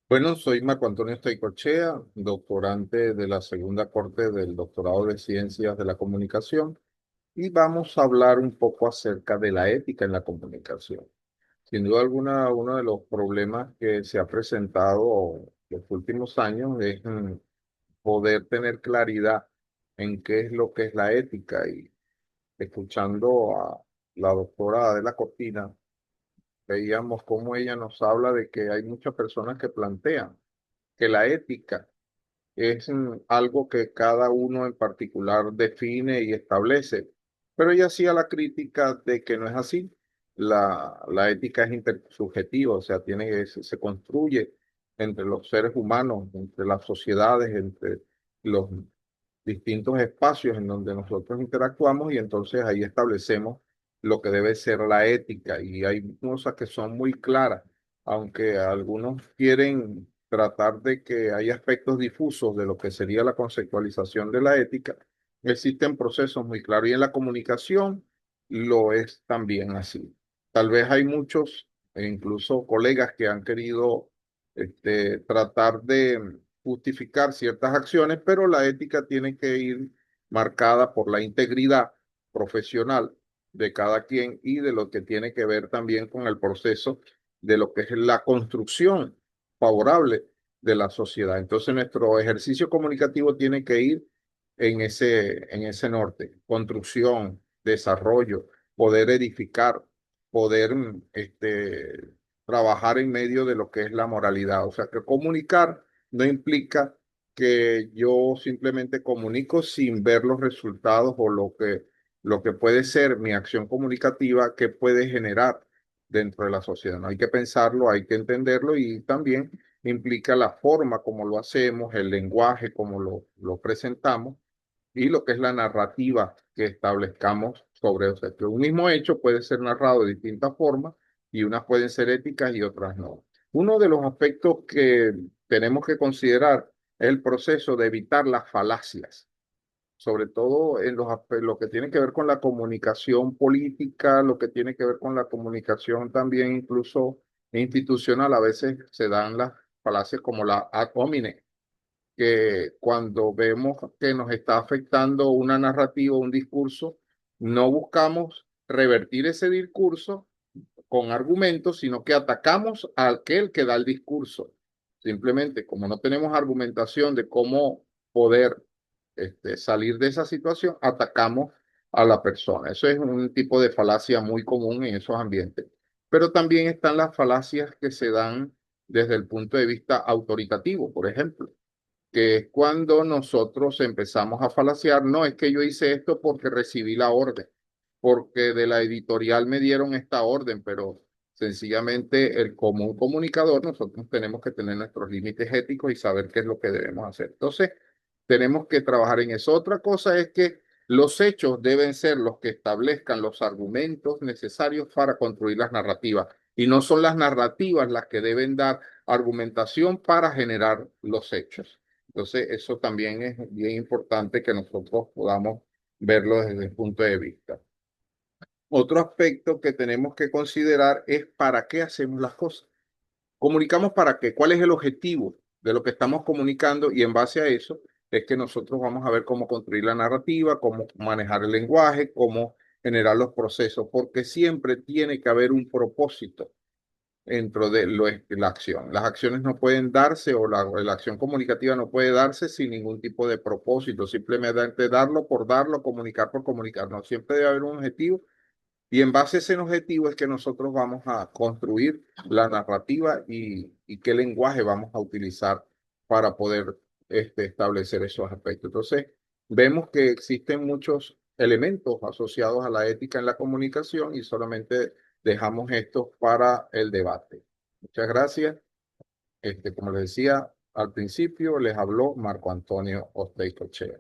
Bueno, soy Marco Antonio Esteicochea, doctorante de la segunda corte del doctorado de Ciencias de la Comunicación, y vamos a hablar un poco acerca de la ética en la comunicación. Sin duda alguna, uno de los problemas que se ha presentado los últimos años es poder tener claridad en qué es lo que es la ética. Y escuchando a la doctora Adela Cortina, veíamos cómo ella nos habla de que hay muchas personas que plantean que la ética es algo que cada uno en particular define y establece. Pero ella hacía la crítica de que no es así. La ética es intersubjetiva, o sea, se construye entre los seres humanos, entre las sociedades, entre los distintos espacios en donde nosotros interactuamos, y entonces ahí establecemos lo que debe ser la ética. Y hay cosas que son muy claras, aunque algunos quieren tratar de que hay aspectos difusos de lo que sería la conceptualización de la ética. Existen procesos muy claros, y en la comunicación lo es también así. Tal vez hay muchos, e incluso colegas, que han querido tratar de justificar ciertas acciones, pero la ética tiene que ir marcada por la integridad profesional de cada quien, y de lo que tiene que ver también con el proceso de lo que es la construcción favorable de la sociedad. Entonces, nuestro ejercicio comunicativo tiene que ir en ese norte: construcción, desarrollo, poder edificar, poder trabajar en medio de lo que es la moralidad. O sea, que comunicar no implica que yo simplemente comunico sin ver los resultados o lo que puede ser mi acción comunicativa, que puede generar dentro de la sociedad. No hay que pensarlo, hay que entenderlo, y también implica la forma como lo hacemos, el lenguaje como lo presentamos, y lo que es la narrativa que establezcamos sobre, o sea, que un mismo hecho puede ser narrado de distintas formas, y unas pueden ser éticas y otras no. Uno de los aspectos que tenemos que considerar es el proceso de evitar las falacias, sobre todo en lo que tiene que ver con la comunicación política, lo que tiene que ver con la comunicación también incluso institucional. A veces se dan las falacias como la ad hominem, que cuando vemos que nos está afectando una narrativa, un discurso, no buscamos revertir ese discurso con argumentos, sino que atacamos a aquel que da el discurso. Simplemente, como no tenemos argumentación de cómo poder salir de esa situación, atacamos a la persona. Eso es un tipo de falacia muy común en esos ambientes. Pero también están las falacias que se dan desde el punto de vista autoritativo, por ejemplo, que es cuando nosotros empezamos a falaciar: no, es que yo hice esto porque recibí la orden, porque de la editorial me dieron esta orden. Pero sencillamente, el común comunicador, nosotros tenemos que tener nuestros límites éticos y saber qué es lo que debemos hacer. Entonces, tenemos que trabajar en eso. Otra cosa es que los hechos deben ser los que establezcan los argumentos necesarios para construir las narrativas, y no son las narrativas las que deben dar argumentación para generar los hechos. Entonces, eso también es bien importante que nosotros podamos verlo desde el punto de vista. Otro aspecto que tenemos que considerar es para qué hacemos las cosas. ¿Comunicamos para qué? ¿Cuál es el objetivo de lo que estamos comunicando? Y en base a eso es que nosotros vamos a ver cómo construir la narrativa, cómo manejar el lenguaje, cómo generar los procesos, porque siempre tiene que haber un propósito dentro de la acción. Las acciones no pueden darse, o la acción comunicativa no puede darse sin ningún tipo de propósito, simplemente darlo por darlo, comunicar por comunicar. No, siempre debe haber un objetivo, y en base a ese objetivo es que nosotros vamos a construir la narrativa, y qué lenguaje vamos a utilizar para poder establecer esos aspectos. Entonces, vemos que existen muchos elementos asociados a la ética en la comunicación, y solamente dejamos estos para el debate. Muchas gracias. Como les decía al principio, les habló Marco Antonio Osteicochea.